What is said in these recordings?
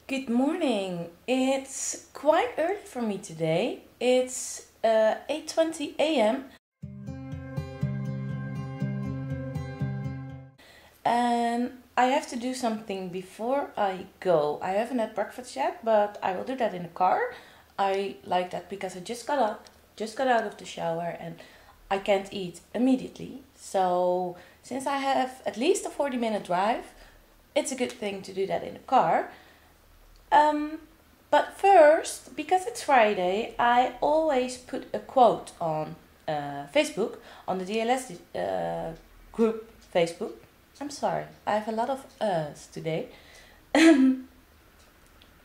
Good morning. It's quite early for me today. It's 8:20 a.m. and I have to do something before I go. I haven't had breakfast yet, but I will do that in the car. I like that because I just got up, just got out of the shower, and I can't eat immediately. So, since I have at least a 40-minute drive, it's a good thing to do that in the car. But first, because it's Friday, I always put a quote on Facebook, on the DLS group Facebook. I'm sorry, I have a lot of us today.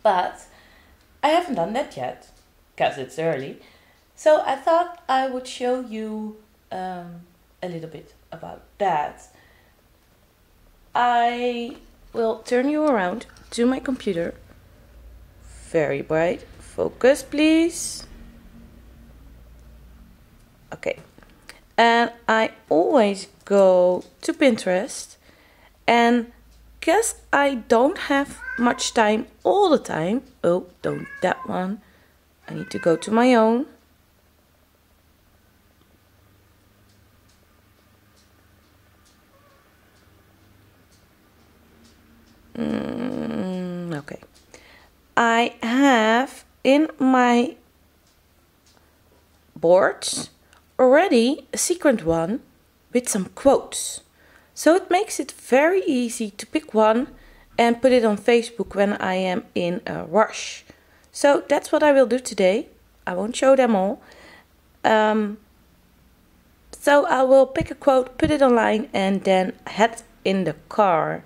But I haven't done that yet, because it's early. So I thought I would show you a little bit about that. I will turn you around to my computer. Very bright. Focus, please. Okay. And I always go to Pinterest. And because I don't have much time all the time. Oh, don't that one. I need to go to my own. Okay. I have in my boards already a secret one with some quotes. So it makes it very easy to pick one and put it on Facebook when I am in a rush. So that's what I will do today. I won't show them all. So I will pick a quote, put it online, and then head in the car.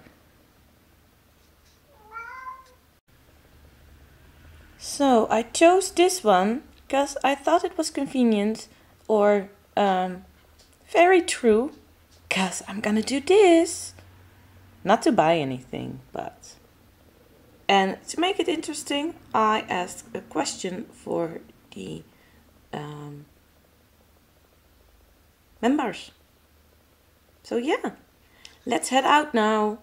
So I chose this one because I thought it was convenient or very true, because I'm gonna do this. Not to buy anything, but... And to make it interesting, I asked a question for the members. So yeah, let's head out now.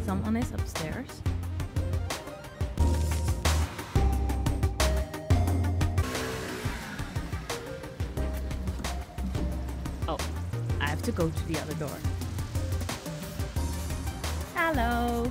Someone is upstairs. Oh, I have to go to the other door. Hello.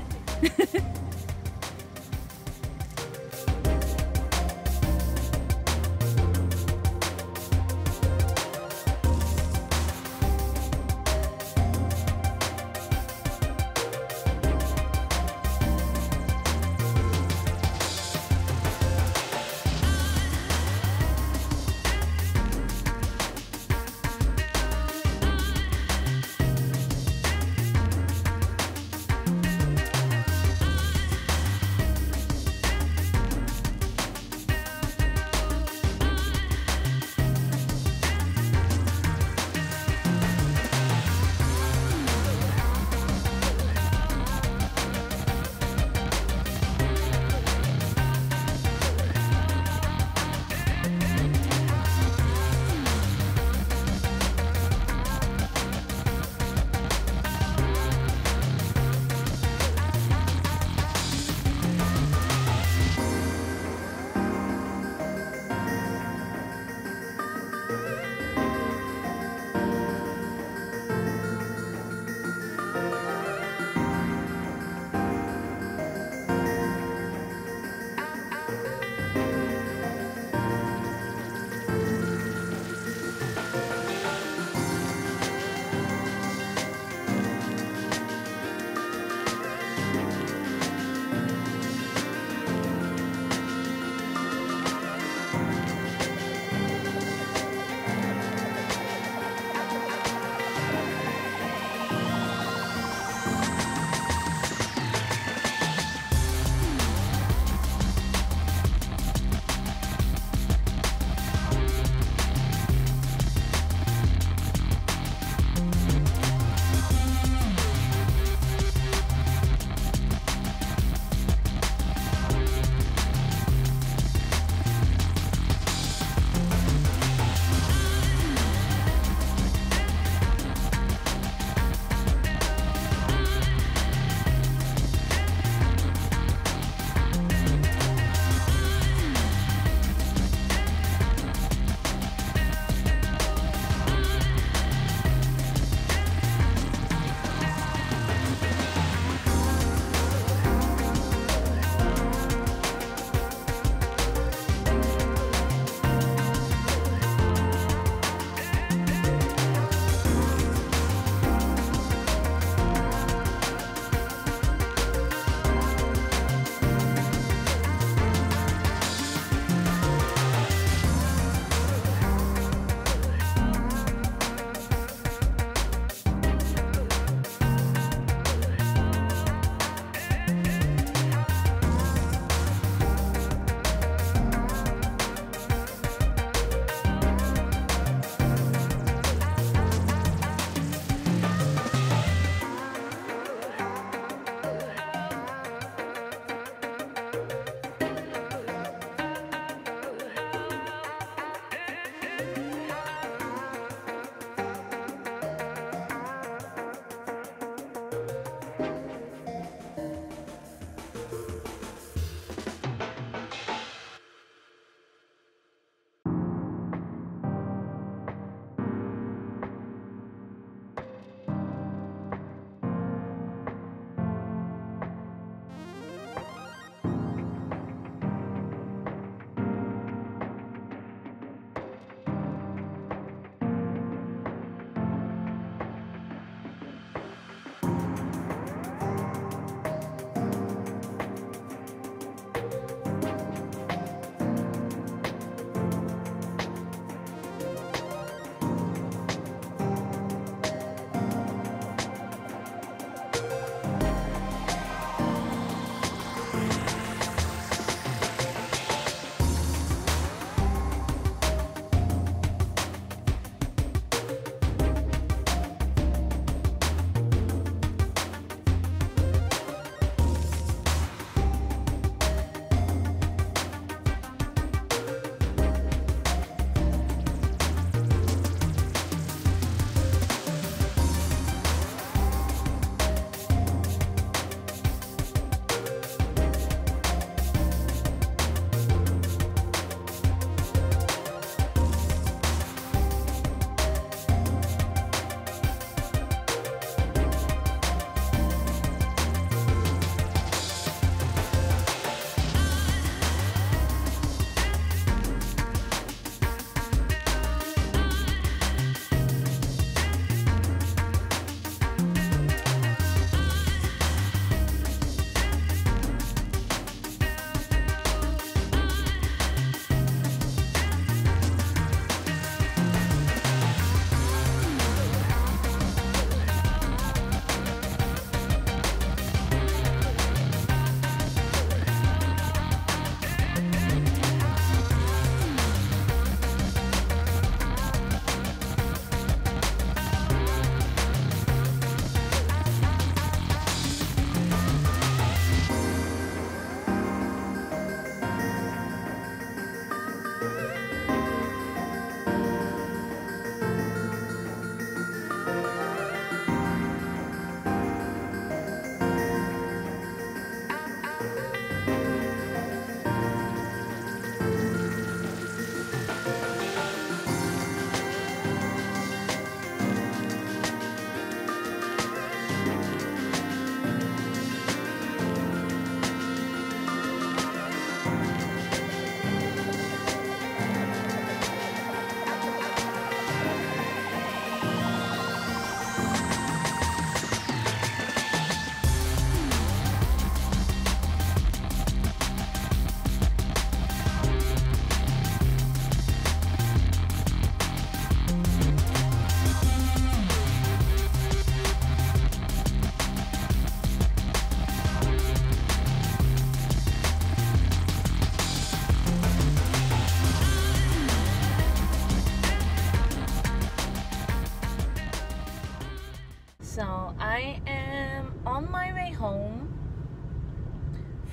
So I am on my way home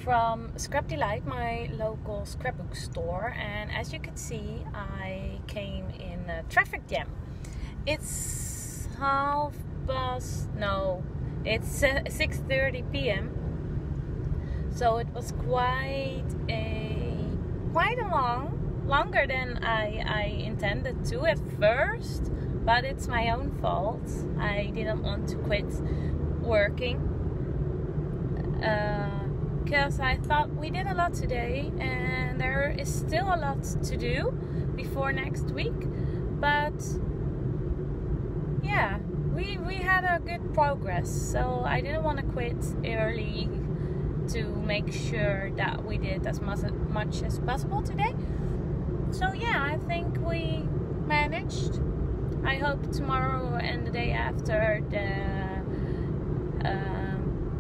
from Scrap Delight, my local scrapbook store, and as you can see, I came in a traffic jam. It's 6:30 p.m. So it was quite longer than I intended to at first, but it's my own fault. I didn't want to quit working because I thought we did a lot today and there is still a lot to do before next week, but yeah, we had a good progress, so I didn't want to quit early to make sure that we did as much as possible today. So yeah, I think we managed. I hope tomorrow and the day after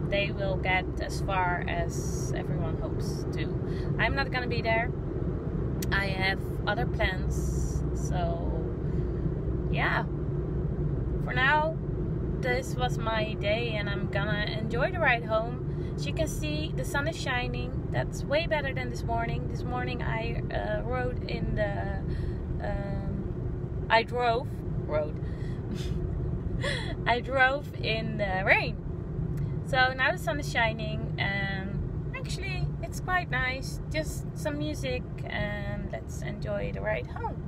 they will get as far as everyone hopes to. I'm not gonna be there. I have other plans. So yeah, for now this was my day and I'm gonna enjoy the ride home. As you can see, the sun is shining. That's way better than this morning. This morning I drove I drove in the rain. So now the sun is shining and actually it's quite nice. Just some music and let's enjoy the ride home.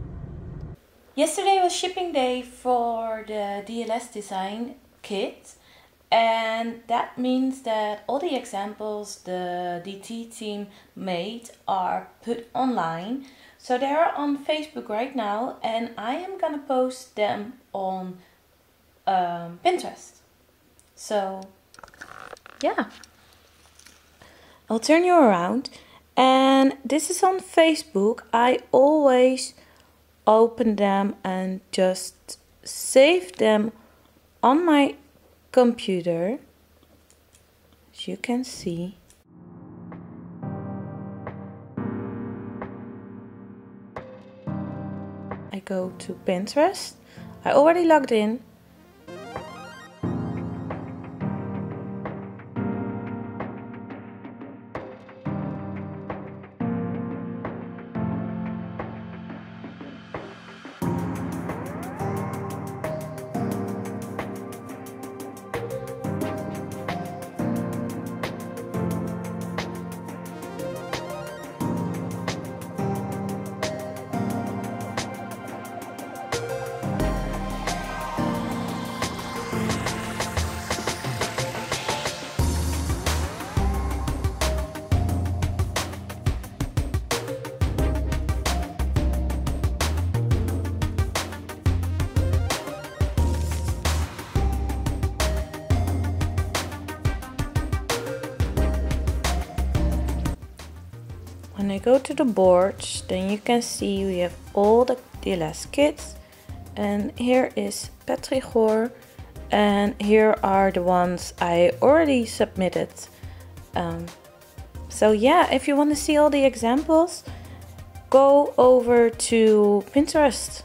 Yesterday was shipping day for the DLS design kit, and that means that all the examples the DT team made are put online. So they are on Facebook right now and I am gonna post them on Pinterest. So yeah, I'll turn you around, and this is on Facebook. I always open them and just save them on my computer, as you can see. I go to Pinterest. I already logged in. When I go to the boards, then you can see we have all the DLS kits, and here is Petrigor, and here are the ones I already submitted. So yeah, if you want to see all the examples, go over to Pinterest.